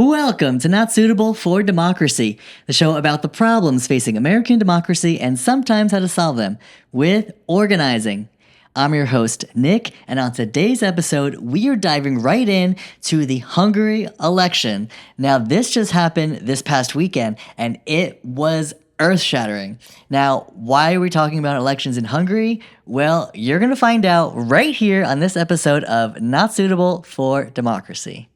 Welcome to Not Suitable for Democracy, the show about the problems facing American democracy and sometimes how to solve them with organizing. I'm your host, Nick, and on today's episode, we are diving right in to the Hungary election. Now, this just happened this past weekend, and it was earth-shattering. Now, why are we talking about elections in Hungary? Well, you're going to find out right here on this episode of Not Suitable for Democracy.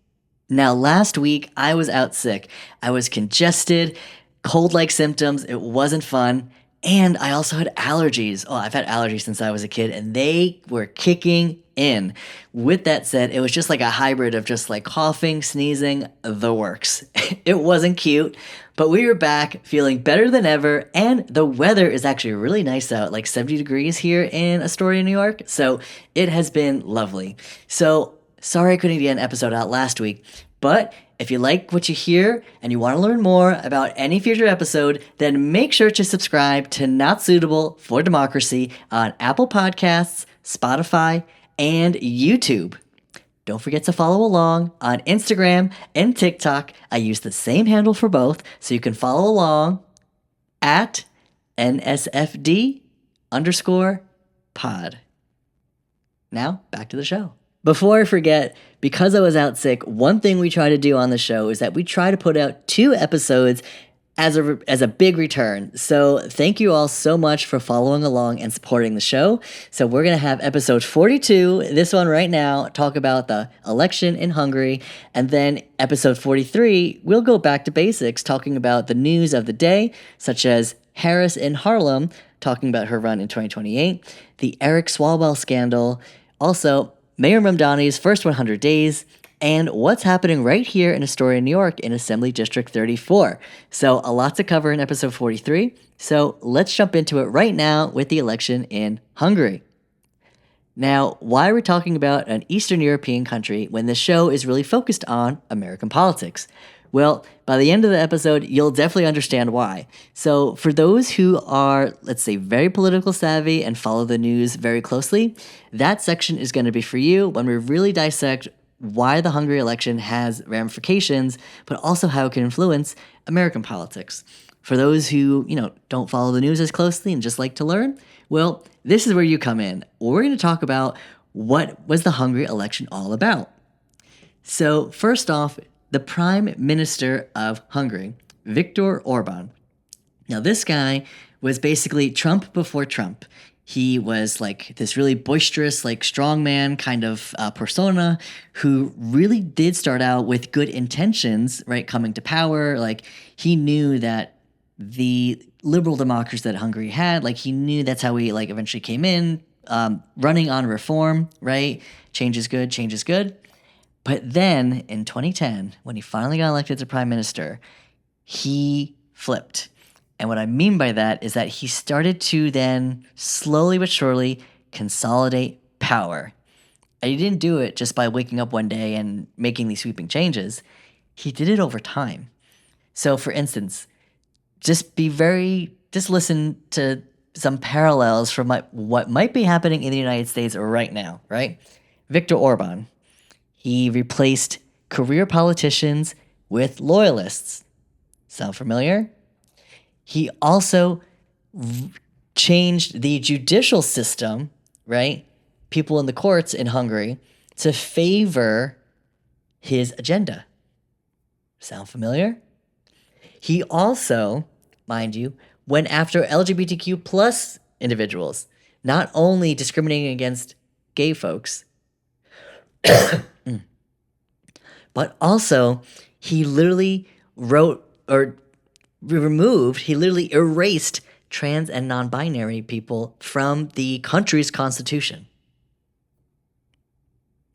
Now, last week, I was out sick. I was congested, cold-like symptoms. It wasn't fun. And I also had allergies. Oh, I've had allergies since I was a kid, and they were kicking in. With that said, it was just like a hybrid of just like coughing, sneezing, the works. It wasn't cute, but we were back feeling better than ever, and the weather is actually really nice out, like 70 degrees here in Astoria, New York. So it has been lovely. So sorry I couldn't get an episode out last week, but if you like what you hear and you want to learn more about any future episode, then make sure to subscribe to Not Suitable for Democracy on Apple Podcasts, Spotify, and YouTube. Don't forget to follow along on Instagram and TikTok. I use the same handle for both, so you can follow along at NSFD_pod. Now, back to the show. Before I forget, because I was out sick, one thing we try to do on the show is that we try to put out 2 episodes as a big return. So thank you all so much for following along and supporting the show. So we're going to have episode 42, this one right now, talk about the election in Hungary. And then episode 43, we'll go back to basics, talking about the news of the day, such as Harris in Harlem, talking about her run in 2028, the Eric Swalwell scandal, also Mayor Mamdani's first 100 days, and what's happening right here in Astoria, New York in Assembly District 34. So a lot to cover in episode 43. So let's jump into it right now with the election in Hungary. Now, why are we talking about an Eastern European country when the show is really focused on American politics? Well, by the end of the episode, you'll definitely understand why. So for those who are, let's say, very political savvy and follow the news very closely, that section is going to be for you when we really dissect why the Hungary election has ramifications, but also how it can influence American politics. For those who, don't follow the news as closely and just like to learn, well, this is where you come in. We're going to talk about what was the Hungary election all about. So first off, the Prime Minister of Hungary, Viktor Orbán. Now, this guy was basically Trump before Trump. He was like this really boisterous, like strongman kind of persona who really did start out with good intentions, right? Coming to power. Like he knew that the liberal democracy that Hungary had, like he knew that's how he like eventually came in, running on reform, right? Change is good, change is good. But then in 2010, when he finally got elected to prime minister, he flipped. And what I mean by that is that he started to then slowly but surely consolidate power. And he didn't do it just by waking up one day and making these sweeping changes. He did it over time. So for instance, just listen to some parallels from what might be happening in the United States right now, right? Viktor Orbán. He replaced career politicians with loyalists. Sound familiar? He also changed the judicial system, right? People in the courts in Hungary to favor his agenda. Sound familiar? He also, mind you, went after LGBTQ plus individuals, not only discriminating against gay folks, but also he literally erased trans and non-binary people from the country's constitution.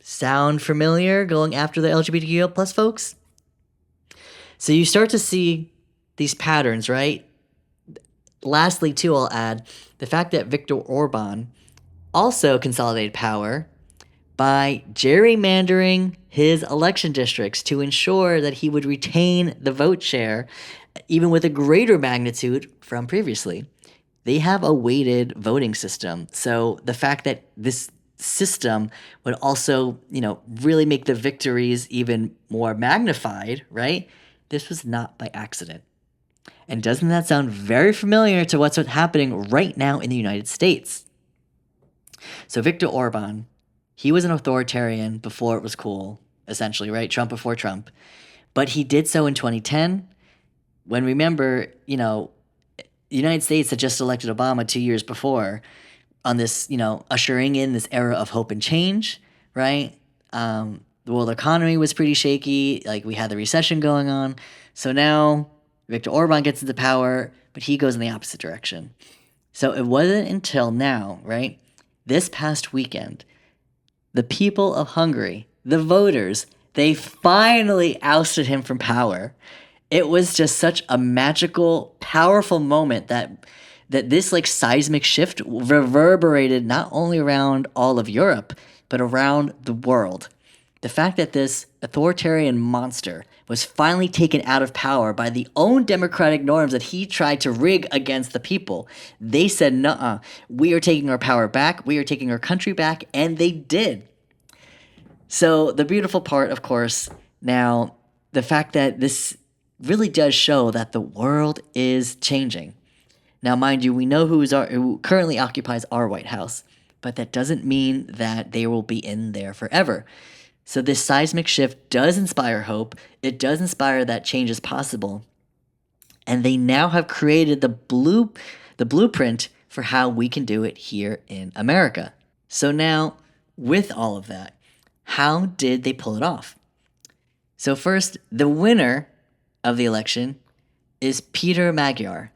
Sound familiar going after the LGBTQ plus folks? So you start to see these patterns, right? Lastly, too, I'll add the fact that Viktor Orbán also consolidated power by gerrymandering his election districts to ensure that he would retain the vote share, even with a greater magnitude from previously. They have a weighted voting system. So the fact that this system would also, really make the victories even more magnified, right? This was not by accident. And doesn't that sound very familiar to what's happening right now in the United States? So Viktor Orbán, he was an authoritarian before it was cool, essentially, right? Trump before Trump. But he did so in 2010 when, remember, the United States had just elected Obama 2 years before on this, ushering in this era of hope and change, right? The world economy was pretty shaky. Like, we had the recession going on. So now Viktor Orbán gets into power, but he goes in the opposite direction. So it wasn't until now, right? This past weekend, the people of Hungary, the voters, they finally ousted him from power. It was just such a magical, powerful moment that this like seismic shift reverberated not only around all of Europe, but around the world. The fact that this authoritarian monster was finally taken out of power by the own democratic norms that he tried to rig against the people. They said, nuh-uh, we are taking our power back, we are taking our country back, and they did. So the beautiful part, of course, now, the fact that this really does show that the world is changing. Now, mind you, we know who currently occupies our White House, but that doesn't mean that they will be in there forever. So this seismic shift does inspire hope. It does inspire that change is possible. And they now have created the blueprint for how we can do it here in America. So now, with all of that, how did they pull it off? So first, the winner of the election is Péter Magyar.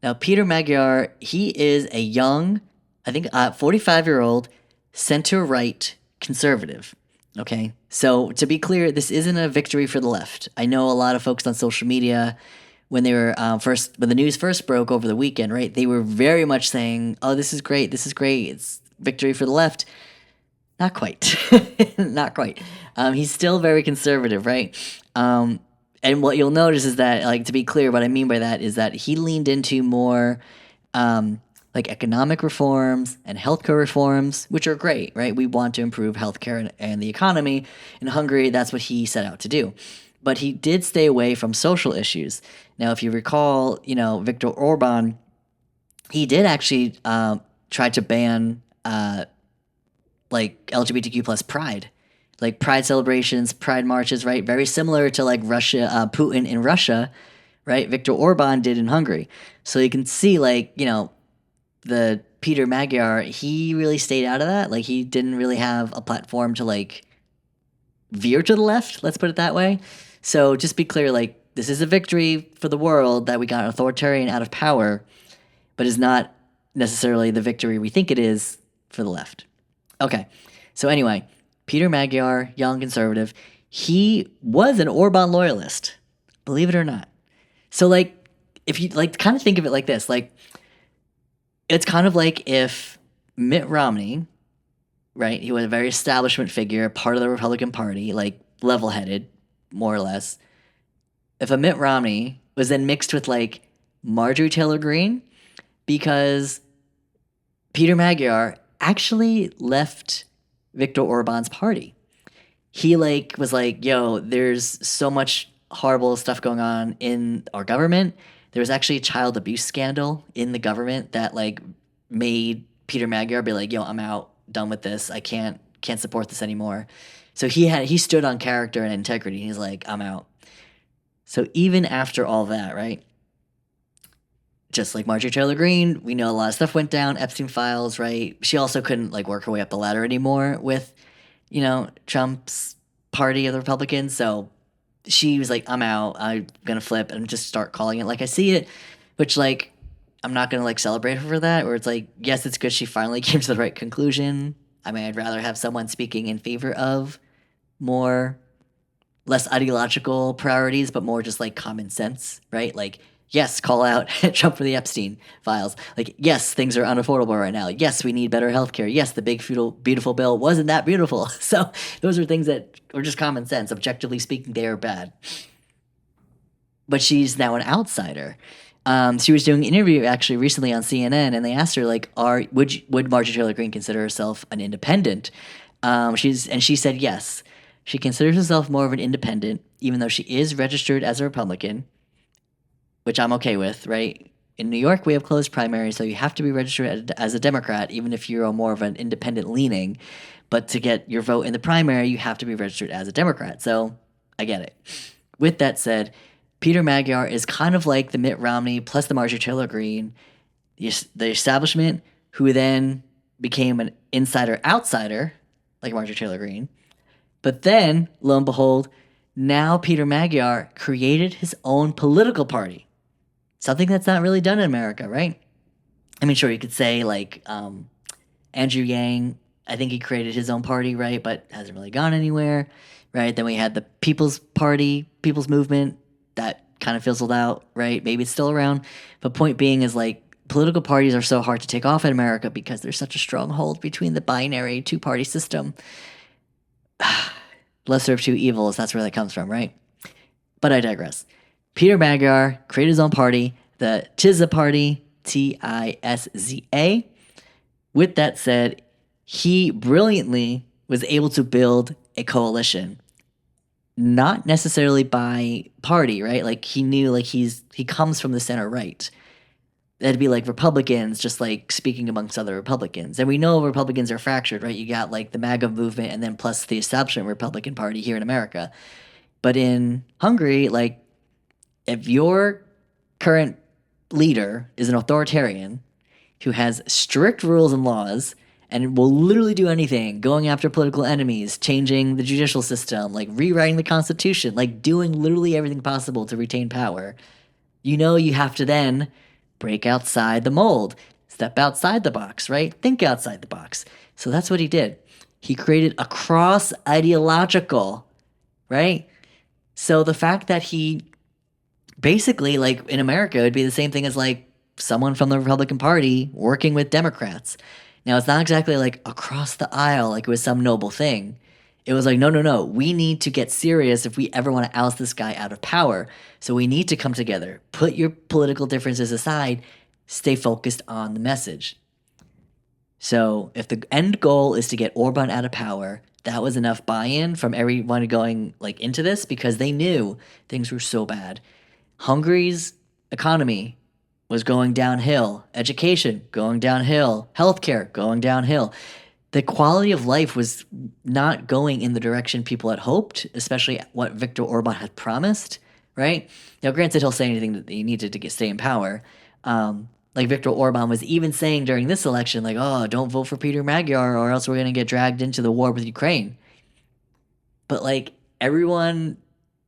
Now, Péter Magyar, he is a young, 45-year-old center-right conservative. Okay, so to be clear, this isn't a victory for the left. I know a lot of folks on social media, when they were when the news first broke over the weekend, right? They were very much saying, "Oh, this is great, it's victory for the left." Not quite, not quite. He's still very conservative, right? And what you'll notice is that, like, to be clear, what I mean by that is that he leaned into more like economic reforms and healthcare reforms, which are great, right? We want to improve healthcare and the economy. In Hungary, that's what he set out to do. But he did stay away from social issues. Now, if you recall, Viktor Orbán, he did actually try to ban like LGBTQ plus pride, like pride celebrations, pride marches, right? Very similar to like Putin in Russia, right? Viktor Orbán did in Hungary. So you can see, like, the Péter Magyar, he really stayed out of that. Like, he didn't really have a platform to like veer to the left, let's put it that way. So just be clear, like, this is a victory for the world that we got an authoritarian out of power, but is not necessarily the victory we think it is for the left. Okay, so anyway, Péter Magyar, young conservative, he was an Orbán loyalist, believe it or not. So, like, if you like kind of think of it like this, like, it's kind of like if Mitt Romney, right, he was a very establishment figure, part of the Republican Party, like level-headed, more or less. If a Mitt Romney was then mixed with like Marjorie Taylor Greene, because Péter Magyar actually left Viktor Orbán's party. He like was like, yo, there's so much horrible stuff going on in our government. There was actually a child abuse scandal in the government that like made Péter Magyar be like, yo, I'm out, done with this. I can't support this anymore. So he stood on character and integrity. He's like, I'm out. So even after all that, right? Just like Marjorie Taylor Greene, we know a lot of stuff went down, Epstein files, right? She also couldn't like work her way up the ladder anymore with, Trump's party of the Republicans. So she was like, I'm out, I'm gonna flip and just start calling it like I see it, which, like, I'm not gonna like celebrate her for that, where it's like, yes, it's good she finally came to the right conclusion. I mean, I'd rather have someone speaking in favor of less ideological priorities, but more just like common sense, right? Like, yes, call out Trump for the Epstein files. Like, yes, things are unaffordable right now. Yes, we need better healthcare. Yes, the big, beautiful bill wasn't that beautiful. So those are things that are just common sense. Objectively speaking, they are bad. But she's now an outsider. She was doing an interview actually recently on CNN, and they asked her like, would Marjorie Taylor Greene consider herself an independent? She said yes. She considers herself more of an independent, even though she is registered as a Republican, which I'm okay with, right? In New York, we have closed primaries, so you have to be registered as a Democrat, even if you're more of an independent leaning. But to get your vote in the primary, you have to be registered as a Democrat. So I get it. With that said, Peter Magyar is kind of like the Mitt Romney plus the Marjorie Taylor Greene, the establishment who then became an insider-outsider, like Marjorie Taylor Greene. But then, lo and behold, now Peter Magyar created his own political party. Something that's not really done in America, right? I mean, sure, you could say like Andrew Yang, I think he created his own party, right? But hasn't really gone anywhere, right? Then we had the People's Party, People's Movement, that kind of fizzled out, right? Maybe it's still around. But point being is like political parties are so hard to take off in America because there's such a stronghold between the binary two-party system. Lesser of two evils, that's where that comes from, right? But I digress. Peter Magyar created his own party, the Tizza Party, Tizza. With that said, he brilliantly was able to build a coalition. Not necessarily by party, right? Like he knew like he comes from the center right. That'd be like Republicans just like speaking amongst other Republicans. And we know Republicans are fractured, right? You got like the MAGA movement and then plus the establishment Republican Party here in America. But in Hungary, like if your current leader is an authoritarian who has strict rules and laws and will literally do anything, going after political enemies, changing the judicial system, like rewriting the Constitution, like doing literally everything possible to retain power, you know you have to then break outside the mold, step outside the box, right? Think outside the box. So that's what he did. He created a cross-ideological, right? So the fact that he basically, like in America, it would be the same thing as like someone from the Republican Party working with Democrats. Now, it's not exactly like across the aisle, like it was some noble thing. It was like, no, we need to get serious if we ever want to oust this guy out of power. So we need to come together, put your political differences aside, stay focused on the message. So if the end goal is to get Orbán out of power, that was enough buy-in from everyone going like into this because they knew things were so bad. Hungary's economy was going downhill, education going downhill, healthcare going downhill. The quality of life was not going in the direction people had hoped, especially what Viktor Orbán had promised, right? Now, granted, he'll say anything that he needed to stay in power. Like Viktor Orbán was even saying during this election, like, oh, don't vote for Peter Magyar or else we're going to get dragged into the war with Ukraine. But, like, everyone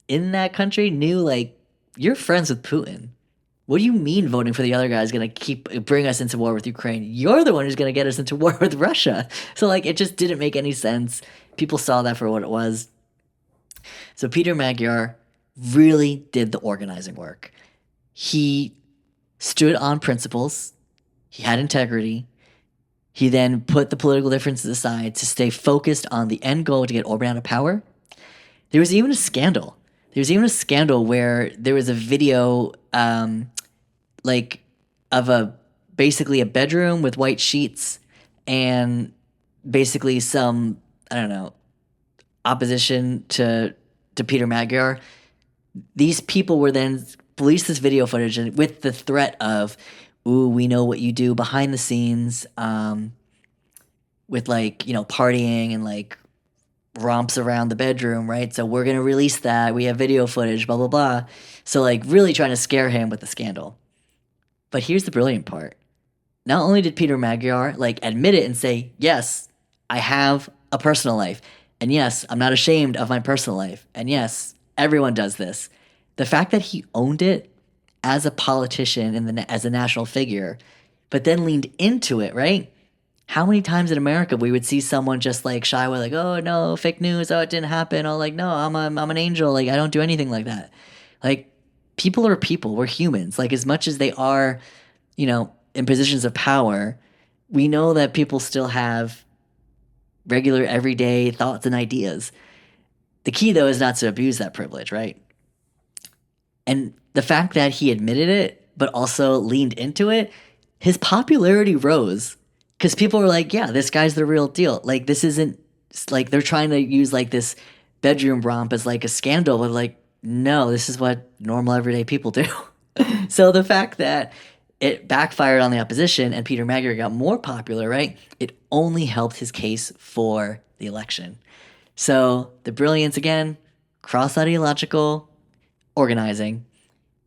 in that country knew, like, you're friends with Putin. What do you mean voting for the other guy is going to bring us into war with Ukraine? You're the one who's going to get us into war with Russia. So, like, it just didn't make any sense. People saw that for what it was. So Peter Magyar really did the organizing work. He stood on principles. He had integrity. He then put the political differences aside to stay focused on the end goal to get Orbán out of power. There was even a scandal. Where there was a video like of basically a bedroom with white sheets and basically some, I don't know, opposition to Peter Magyar. These people were then released this video footage and with the threat of, ooh, we know what you do behind the scenes with like, you know, partying and like romps around the bedroom, right? So we're going to release that. We have video footage, blah, blah, blah. So like really trying to scare him with the scandal. But here's the brilliant part. Not only did Peter Magyar like admit it and say, yes, I have a personal life. And yes, I'm not ashamed of my personal life. And yes, everyone does this. The fact that he owned it as a politician and as a national figure, but then leaned into it, right? How many times in America we would see someone just like shy away, like, oh no, fake news, oh it didn't happen, oh like no, I'm an angel, like I don't do anything like that. Like people are people, we're humans. Like as much as they are, you know, in positions of power, we know that people still have regular everyday thoughts and ideas. The key though is not to abuse that privilege, right? And the fact that he admitted it but also leaned into it, his popularity rose because people were like, yeah, this guy's the real deal. Like, this isn't like they're trying to use like this bedroom romp as like a scandal, but like, no, this is what normal everyday people do. So the fact that it backfired on the opposition and Peter Magyar got more popular, right? It only helped his case for the election. So the brilliance again, cross ideological organizing,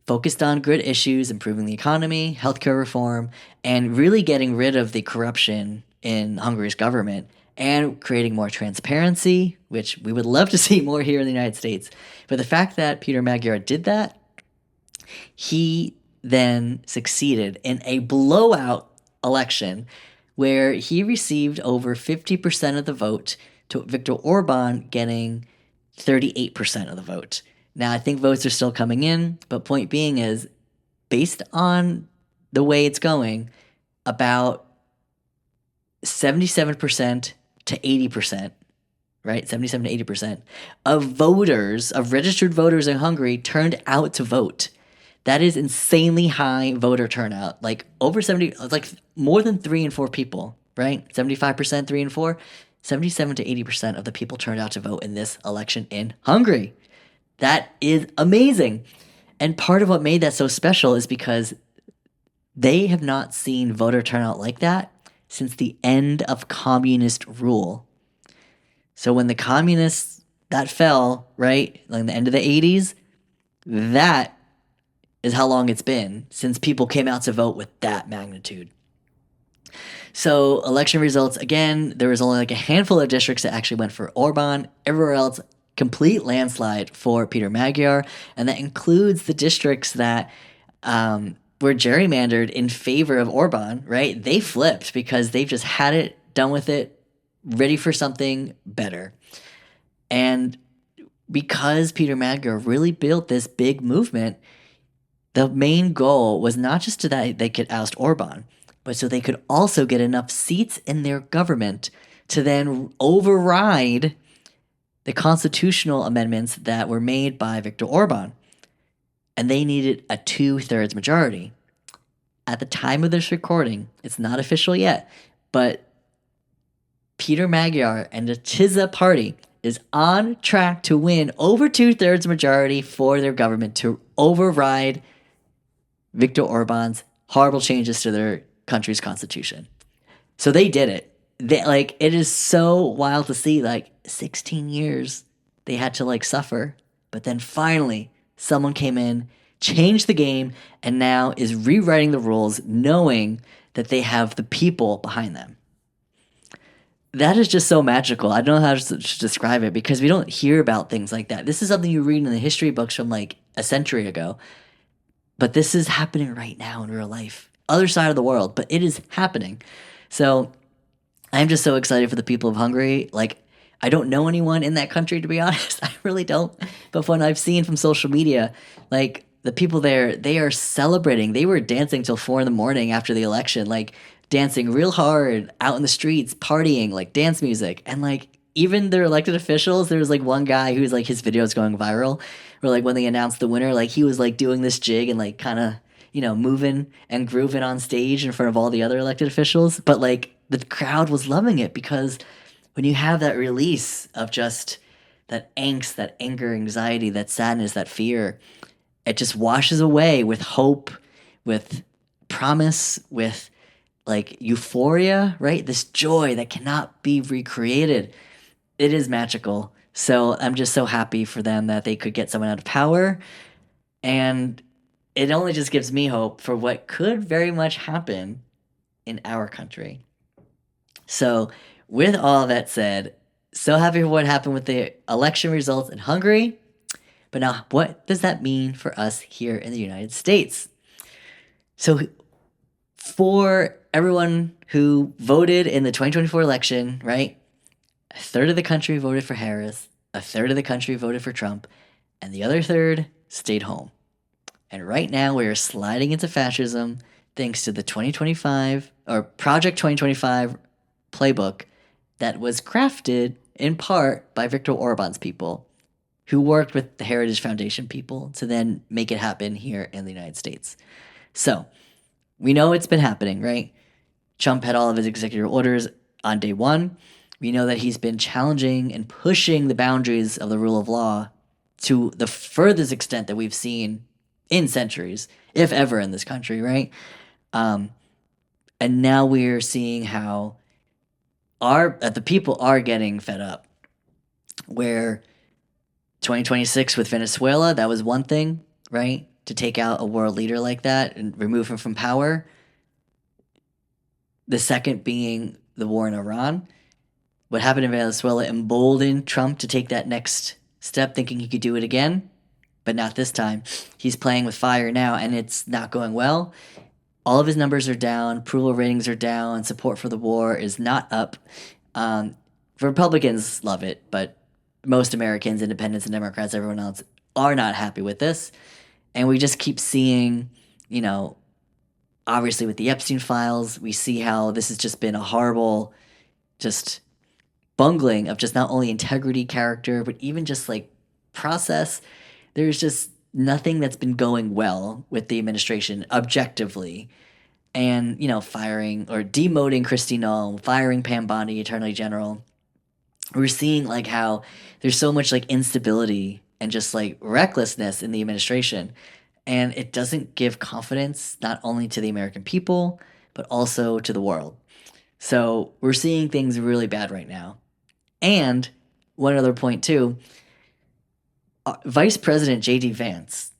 focused on good issues, improving the economy, healthcare reform, and really getting rid of the corruption in Hungary's government and creating more transparency, which we would love to see more here in the United States. But the fact that Peter Magyar did that, he then succeeded in a blowout election where he received over 50% of the vote to Viktor Orbán getting 38% of the vote. Now, I think votes are still coming in, but point being is, based on the way it's going, about 77% to 80%, right? 77 to 80% of voters, of registered voters in Hungary turned out to vote. That is insanely high voter turnout. Like over 70, like more than 3 in 4 people, right? 75%, 3 in 4, 77 to 80% of the people turned out to vote in this election in Hungary. That is amazing. And part of what made that so special is because they have not seen voter turnout like that since the end of communist rule. So when the communists, that fell, right, like the end of the 80s, that is how long it's been since people came out to vote with that magnitude. So election results, again, there was only like a handful of districts that actually went for Orbán. Everywhere else, complete landslide for Peter Magyar. And that includes the districts that were gerrymandered in favor of Orbán, right? They flipped because they've just had it, done with it, ready for something better. And because Peter Magyar really built this big movement, the main goal was not just so that they could oust Orbán, but so they could also get enough seats in their government to then override the constitutional amendments that were made by Viktor Orbán. And they needed a 2/3 majority. At the time of this recording, it's not official yet, but Peter Magyar and the Tisza party is on track to win over 2/3 majority for their government to override Viktor Orbán's horrible changes to their country's constitution. So they did it. It is so wild to see, 16 years they had to suffer, but then finally someone came in, changed the game, and now is rewriting the rules knowing that they have the people behind them. That is just so magical. I don't know how to describe it because we don't hear about things like that. This is something you read in the history books from a century ago. But this is happening right now in real life. Other side of the world, but it is happening. So I'm just so excited for the people of Hungary. I don't know anyone in that country, to be honest. I really don't. But when I've seen from social media, the people there, they are celebrating. They were dancing till 4 a.m. after the election, dancing real hard out in the streets, partying, dance music. And even their elected officials, there was one guy who's his videos going viral, where when they announced the winner, he was doing this jig and kind of moving and grooving on stage in front of all the other elected officials. But the crowd was loving it because when you have that release of just that angst, that anger, anxiety, that sadness, that fear, it just washes away with hope, with promise, with euphoria, right? This joy that cannot be recreated. It is magical. So I'm just so happy for them that they could get someone out of power. And it only just gives me hope for what could very much happen in our country. So with all that said, so happy for what happened with the election results in Hungary. But now, what does that mean for us here in the United States? So for everyone who voted in the 2024 election, right? A third of the country voted for Harris, a third of the country voted for Trump, and the other third stayed home. And right now we are sliding into fascism thanks to the 2025 or Project 2025 playbook that was crafted in part by Viktor Orbán's people, who worked with the Heritage Foundation people to then make it happen here in the United States. So we know it's been happening, right? Trump had all of his executive orders on day one. We know that he's been challenging and pushing the boundaries of the rule of law to the furthest extent that we've seen in centuries, if ever, in this country, right? And now we're seeing how the people are getting fed up. Where 2026 with Venezuela, that was one thing, right? To take out a world leader like that and remove him from power. The second being the war in Iran. What happened in Venezuela emboldened Trump to take that next step, thinking he could do it again, but not this time. He's playing with fire now, and it's not going well. All of his numbers are down, approval ratings are down, support for the war is not up. Republicans love it, but most Americans, independents and Democrats, everyone else, are not happy with this. And we just keep seeing, obviously with the Epstein files, we see how this has just been a horrible, just bungling of just not only integrity, character, but even just like process. There's just nothing that's been going well with the administration objectively. And, firing or demoting Kristi Noem, firing Pam Bondi, Attorney General. We're seeing like how there's so much like instability and just like recklessness in the administration. And it doesn't give confidence not only to the American people, but also to the world. So we're seeing things really bad right now. And one other point too, Vice President J.D. Vance,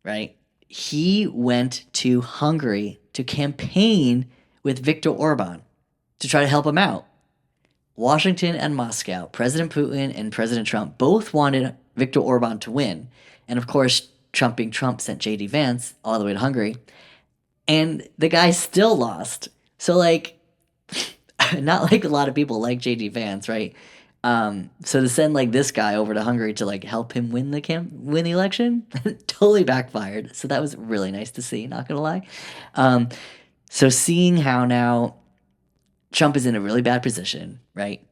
right? He went to Hungary to campaign with Viktor Orbán to try to help him out. Washington and Moscow, President Putin and President Trump both wanted Viktor Orbán to win. And of course, Trump being Trump sent J.D. Vance all the way to Hungary. And the guy still lost. So like, not like a lot of people like J.D. Vance, right? So to send like this guy over to Hungary to like help him win the election, totally backfired. So that was really nice to see, not gonna lie. So seeing how now Trump is in a really bad position, right?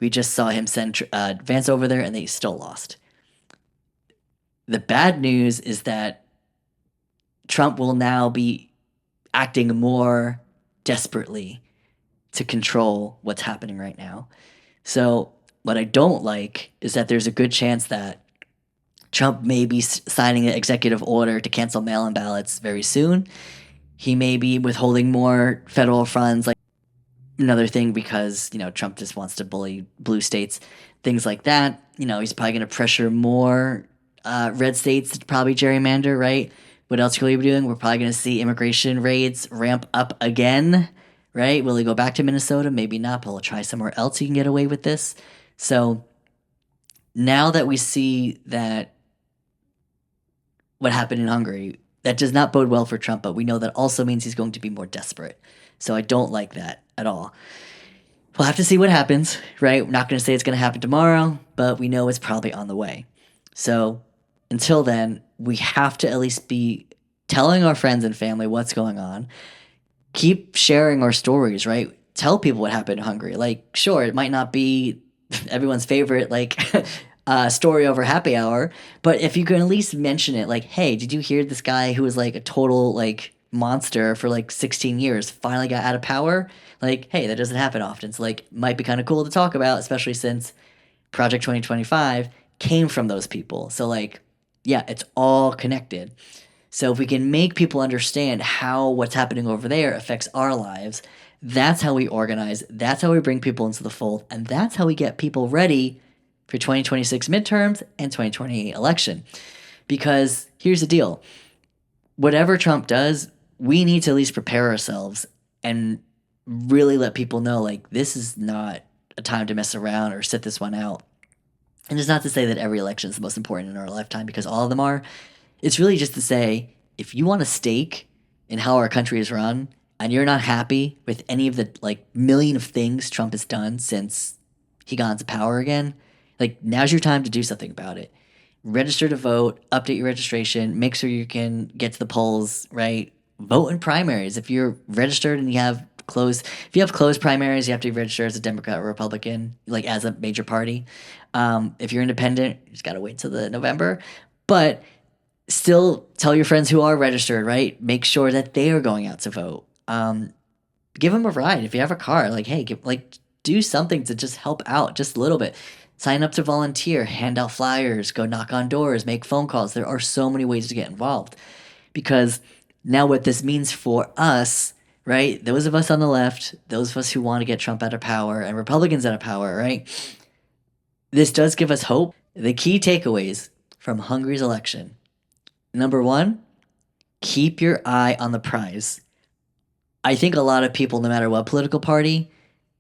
We just saw him send Vance over there and they still lost. The bad news is that Trump will now be acting more desperately to control what's happening right now. So what I don't like is that there's a good chance that Trump may be signing an executive order to cancel mail-in ballots very soon. He may be withholding more federal funds, like another thing because, Trump just wants to bully blue states, things like that. He's probably going to pressure more red states to probably gerrymander, right? What else will he be doing? We're probably going to see immigration raids ramp up again, right? Will he go back to Minnesota? Maybe not, but he'll try somewhere else he can get away with this. So now that we see that what happened in Hungary, that does not bode well for Trump, but we know that also means he's going to be more desperate. So I don't like that at all. We'll have to see what happens, right? We're not going to say it's going to happen tomorrow, but we know it's probably on the way. So until then, we have to at least be telling our friends and family what's going on. Keep sharing our stories, right? Tell people what happened in Hungary. Like, sure, it might not be everyone's favorite, like, story over happy hour, but if you can at least mention it, like, hey, did you hear this guy who was like a total, like, monster for like 16 years finally got out of power? Like, hey, that doesn't happen often. So, like, might be kind of cool to talk about, especially since Project 2025 came from those people. So, like, yeah, it's all connected. So if we can make people understand how what's happening over there affects our lives, that's how we organize, that's how we bring people into the fold, and that's how we get people ready for 2026 midterms and 2028 election. Because here's the deal. Whatever Trump does, we need to at least prepare ourselves and really let people know, like, this is not a time to mess around or sit this one out. And it's not to say that every election is the most important in our lifetime, because all of them are. It's really just to say, if you want a stake in how our country is run, and you're not happy with any of the, like, million of things Trump has done since he got into power again, like, now's your time to do something about it. Register to vote, update your registration, make sure you can get to the polls, right? Vote in primaries. If you're registered and you have closed primaries, you have to be registered as a Democrat or Republican, like, as a major party. If you're independent, you just got to wait till the November. But Still tell your friends who are registered, right? Make sure that they are going out to vote. Give them a ride if you have a car. Like, hey, do something to just help out just a little bit. Sign up to volunteer, hand out flyers, go knock on doors, make phone calls. There are so many ways to get involved because now what this means for us, right? Those of us on the left, those of us who want to get Trump out of power and Republicans out of power, right? This does give us hope. The key takeaways from Hungary's election. Number one, keep your eye on the prize. I think a lot of people, no matter what political party,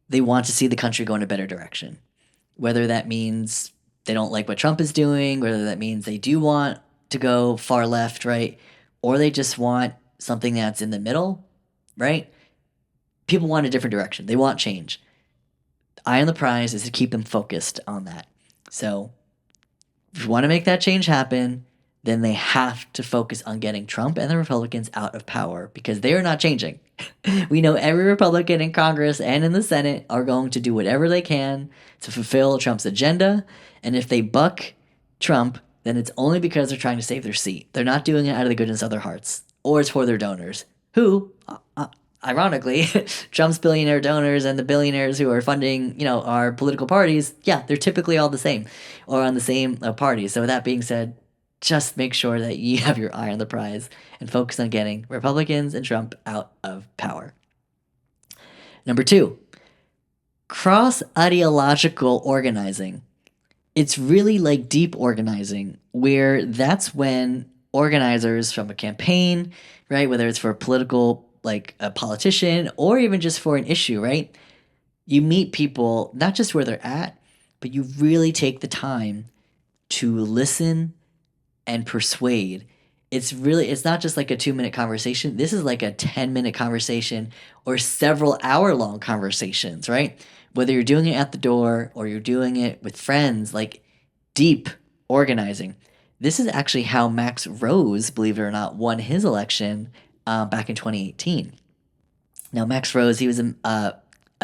they want to see the country go in a better direction. Whether that means they don't like what Trump is doing, whether that means they do want to go far left, right? Or they just want something that's in the middle, right? People want a different direction. They want change. Eye on the prize is to keep them focused on that. So if you want to make that change happen, then they have to focus on getting Trump and the Republicans out of power because they are not changing. We know every Republican in Congress and in the Senate are going to do whatever they can to fulfill Trump's agenda. And if they buck Trump, then it's only because they're trying to save their seat. They're not doing it out of the goodness of their hearts, or it's for their donors, who, ironically, Trump's billionaire donors and the billionaires who are funding, our political parties, yeah, they're typically all the same or on the same party. So with that being said, just make sure that you have your eye on the prize and focus on getting Republicans and Trump out of power. Number two, cross-ideological organizing. It's really like deep organizing, where that's when organizers from a campaign, right, whether it's for a political, like a politician, or even just for an issue, right, you meet people not just where they're at, but you really take the time to listen and persuade. It's not just like a 2-minute conversation. This is like a 10-minute conversation or several hour-long conversations, right? Whether you're doing it at the door or you're doing it with friends, like deep organizing. This is actually how Max Rose, believe it or not, won his election back in 2018. Now, Max Rose, he was a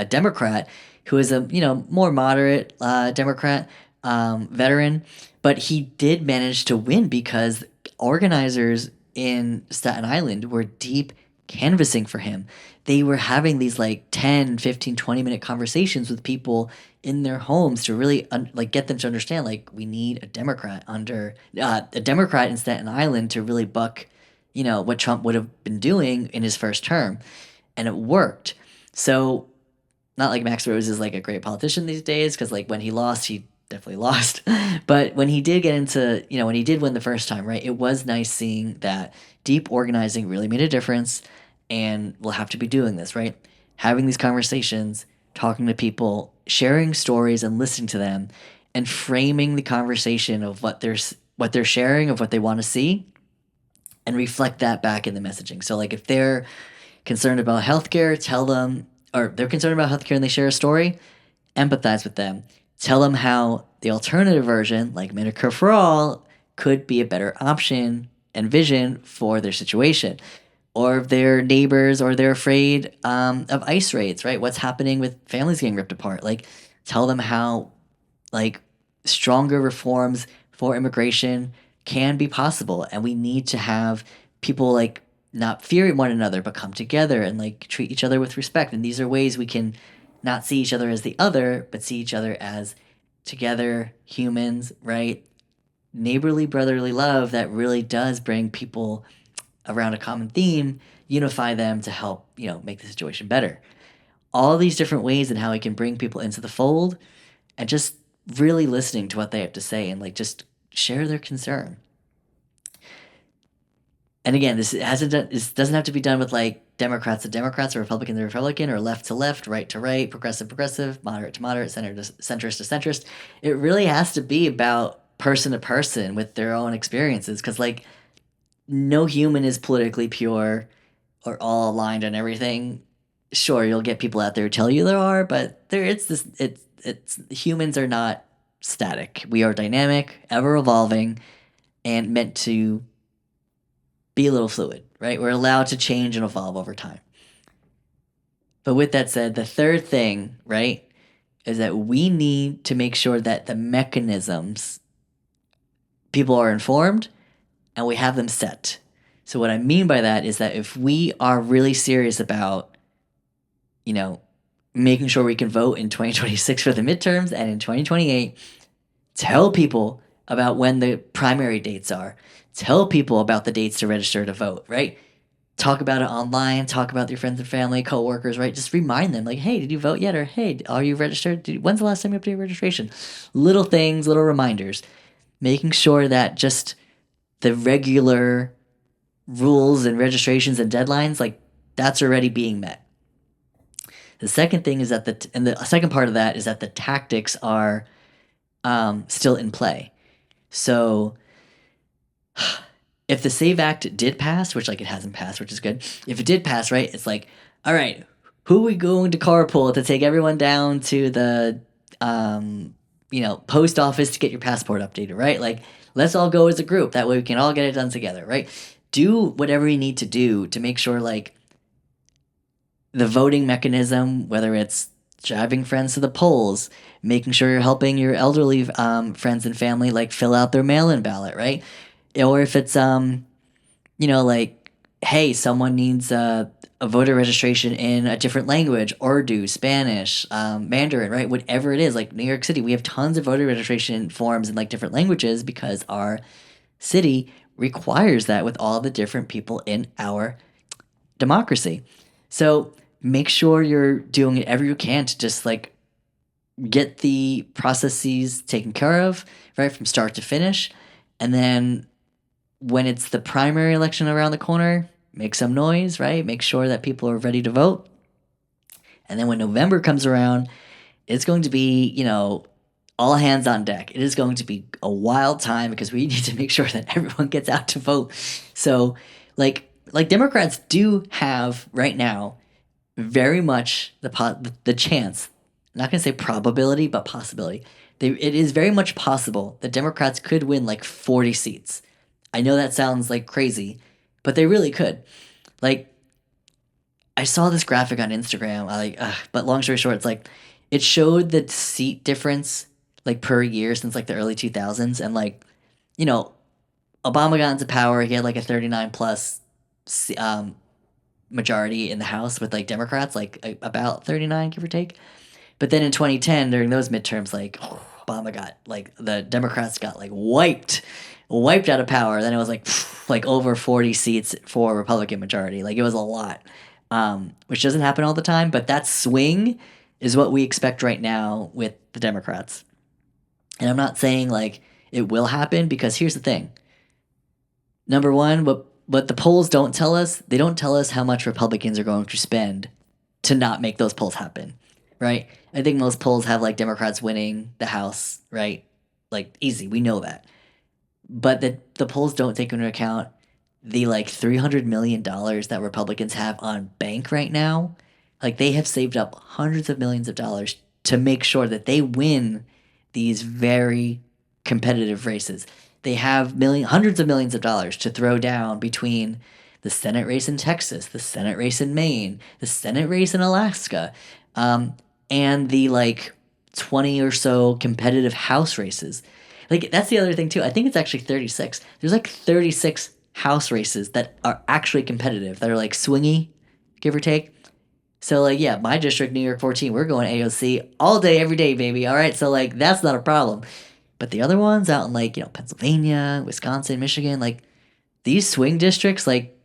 Democrat who was a more moderate Democrat veteran, but he did manage to win because organizers in Staten Island were deep canvassing for him. They were having these like 10, 15, 20-minute conversations with people in their homes to really get them to understand, like, we need a Democrat in Staten Island to really buck, what Trump would have been doing in his first term. And it worked. So not like Max Rose is like a great politician these days, because like when he lost, he definitely lost. But when he did get into, when he did win the first time, right, it was nice seeing that deep organizing really made a difference. And we'll have to be doing this, right? Having these conversations, talking to people, sharing stories and listening to them, and framing the conversation of what they're sharing, of what they want to see, and reflect that back in the messaging. So like if they're concerned about healthcare, tell them, or they're concerned about healthcare and they share a story, empathize with them. Tell them how the alternative version, like Medicare for All, could be a better option and vision for their situation. Or if they're neighbors or they're afraid of ICE raids, right? What's happening with families getting ripped apart? Like, tell them how, like, stronger reforms for immigration can be possible. And we need to have people, like, not fear one another, but come together and, like, treat each other with respect. And these are ways we can not see each other as the other, but see each other as together humans, right? Neighborly, brotherly love that really does bring people around a common theme, unify them to help, make the situation better. All these different ways and how we can bring people into the fold and just really listening to what they have to say and like just share their concern. And again, this doesn't have to be done with like Democrats to Democrats or Republican to Republican or left to left, right to right, progressive to progressive, moderate to moderate, centrist to centrist. It really has to be about person to person with their own experiences, because like no human is politically pure or all aligned on everything. Sure, you'll get people out there who tell you there are, but humans are not static. We are dynamic, ever evolving, and meant to be a little fluid, right? We're allowed to change and evolve over time. But with that said, the third thing, right, is that we need to make sure that the mechanisms, people are informed and we have them set. So what I mean by that is that if we are really serious about, you know, making sure we can vote in 2026 for the midterms and in 2028, tell people about when the primary dates are. Tell people about the dates to register to vote, right? Talk about it online, talk about your friends and family, coworkers, right? Just remind them, like, hey, did you vote yet? Or hey, are you registered? When's the last time you updated your registration? Little things, little reminders. Making sure that just the regular rules and registrations and deadlines, like, that's already being met. The second thing is that the second part of that is that the tactics are still in play. So if the SAVE Act did pass, which like it hasn't passed, which is good. If it did pass, right, it's like, all right, who are we going to carpool to take everyone down to the post office to get your passport updated, right? Like, let's all go as a group. That way we can all get it done together, right? Do whatever you need to do to make sure like the voting mechanism, whether it's driving friends to the polls, making sure you're helping your elderly friends and family like fill out their mail-in ballot, right? Or if it's like, hey, someone needs a voter registration in a different language, Urdu, Spanish, Mandarin, right? Whatever it is, like New York City, we have tons of voter registration forms in like different languages because our city requires that with all the different people in our democracy. So make sure you're doing whatever you can to just like get the processes taken care of, right, from start to finish. And then when it's the primary election around the corner, make some noise, right? Make sure that people are ready to vote. And then when November comes around, it's going to be, all hands on deck. It is going to be a wild time because we need to make sure that everyone gets out to vote. So, like Democrats do have right now very much the chance, I'm not going to say probability, but possibility. It is very much possible that Democrats could win like 40 seats. I know that sounds like crazy, but they really could. Like, I saw this graphic on Instagram. But long story short, it's like it showed the seat difference like per year since like the early 2000s, and like, Obama got into power. He had like a 39 plus majority in the House with like Democrats, like about 39, give or take. But then in 2010, during those midterms, like Obama got like the Democrats got like wiped out of power. Then it was like over 40 seats for Republican majority. Like it was a lot, which doesn't happen all the time. But that swing is what we expect right now with the Democrats. And I'm not saying like it will happen because here's the thing. Number one, what the polls don't tell us, they don't tell us how much Republicans are going to spend to not make those polls happen, right? I think most polls have like Democrats winning the House, right? Like easy, we know that. But the polls don't take into account the like $300 million that Republicans have on bank right now. Like they have saved up hundreds of millions of dollars to make sure that they win these very competitive races. They have hundreds of millions of dollars to throw down between the Senate race in Texas, the Senate race in Maine, the Senate race in Alaska, and the like 20 or so competitive House races. Like that's the other thing too. I think it's actually 36. There's like 36 House races that are actually competitive, that are like swingy, give or take. So like, yeah, my district, New York 14, we're going AOC all day, every day, baby. All right, so like that's not a problem. But the other ones out in like, Pennsylvania, Wisconsin, Michigan, like these swing districts, like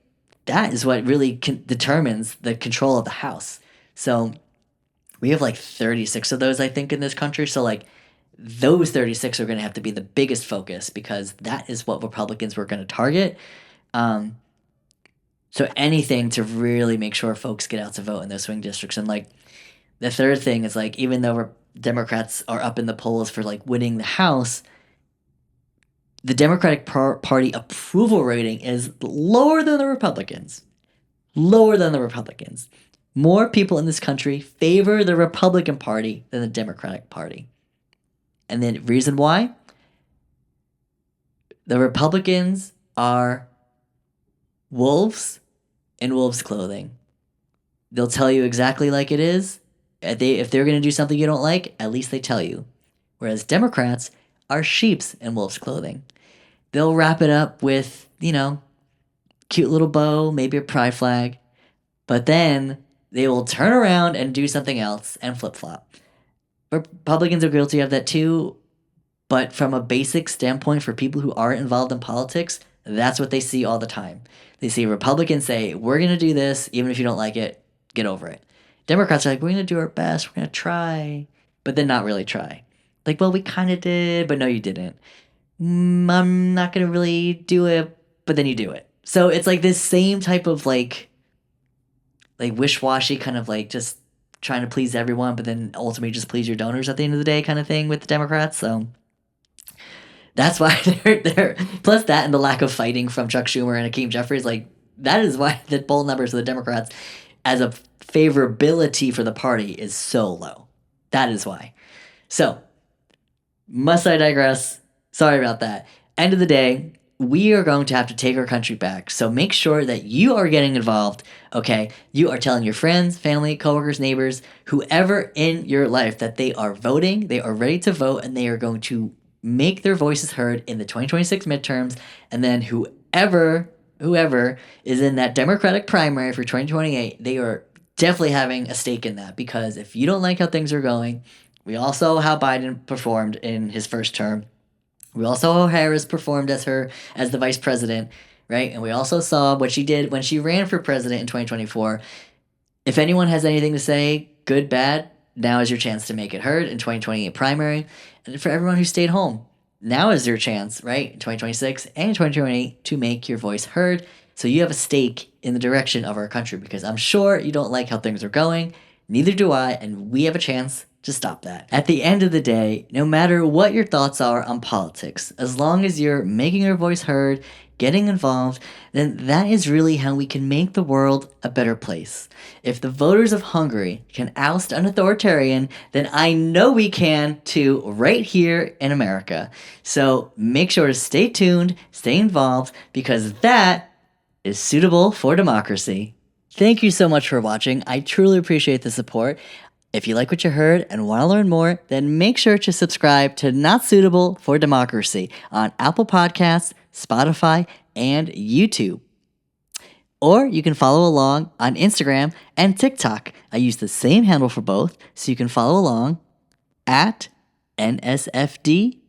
that is what really determines the control of the House. So we have like 36 of those, I think, in this country. So like those 36 are going to have to be the biggest focus because that is what Republicans were going to target. So anything to really make sure folks get out to vote in those swing districts. And like the third thing is like, even though Democrats are up in the polls for like winning the House, the Democratic Party approval rating is lower than the Republicans. Lower than the Republicans. More people in this country favor the Republican Party than the Democratic Party. And the reason why? The Republicans are wolves in wolves' clothing. They'll tell you exactly like it is. If they're going to do something you don't like, at least they tell you. Whereas Democrats are sheeps in wolves' clothing. they'll wrap it up with, cute little bow, maybe a pride flag, but then they will turn around and do something else and flip-flop. Republicans are guilty of that too, but from a basic standpoint for people who aren't involved in politics, that's what they see all the time. They see Republicans say, we're going to do this, even if you don't like it, get over it. Democrats are like, we're going to do our best, we're going to try, but then not really try. Like, well, we kind of did, but no, you didn't. I'm not going to really do it, but then you do it. So it's like this same type of like wish-washy kind of like just trying to please everyone, but then ultimately just please your donors at the end of the day kind of thing with the Democrats. So that's why they're plus that and the lack of fighting from Chuck Schumer and Hakeem Jeffries, like that is why the poll numbers of the Democrats as a favorability for the party is so low. That is why. So, must I digress? Sorry about that. End of the day, we are going to have to take our country back. So make sure that you are getting involved, okay? You are telling your friends, family, coworkers, neighbors, whoever in your life that they are voting, they are ready to vote, and they are going to make their voices heard in the 2026 midterms. And then whoever is in that Democratic primary for 2028, they are definitely having a stake in that. Because if you don't like how things are going, we all saw how Biden performed in his first term. We also saw how Harris performed as the vice president, right? And we also saw what she did when she ran for president in 2024. If anyone has anything to say, good, bad, now is your chance to make it heard in 2028 primary. And for everyone who stayed home, now is your chance, right, in 2026 and 2028 to make your voice heard. So you have a stake in the direction of our country, because I'm sure you don't like how things are going. Neither do I, and we have a chance to stop that. At the end of the day, no matter what your thoughts are on politics, as long as you're making your voice heard, getting involved, then that is really how we can make the world a better place. If the voters of Hungary can oust an authoritarian, then I know we can too, right here in America. So make sure to stay tuned, stay involved, because that is suitable for democracy. Thank you so much for watching. I truly appreciate the support. If you like what you heard and want to learn more, then make sure to subscribe to Not Suitable for Democracy on Apple Podcasts, Spotify, and YouTube. Or you can follow along on Instagram and TikTok. I use the same handle for both, so you can follow along at NSFD_pod.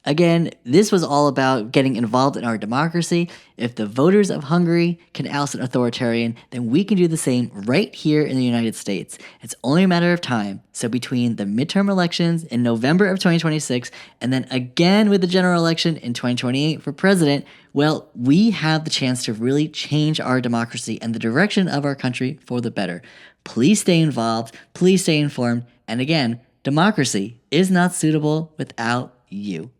Again, this was all about getting involved in our democracy. If the voters of Hungary can oust an authoritarian, then we can do the same right here in the United States. It's only a matter of time. So between the midterm elections in November of 2026 and then again with the general election in 2028 for president, well, we have the chance to really change our democracy and the direction of our country for the better. Please stay involved. Please stay informed. And again, democracy is not suitable without you.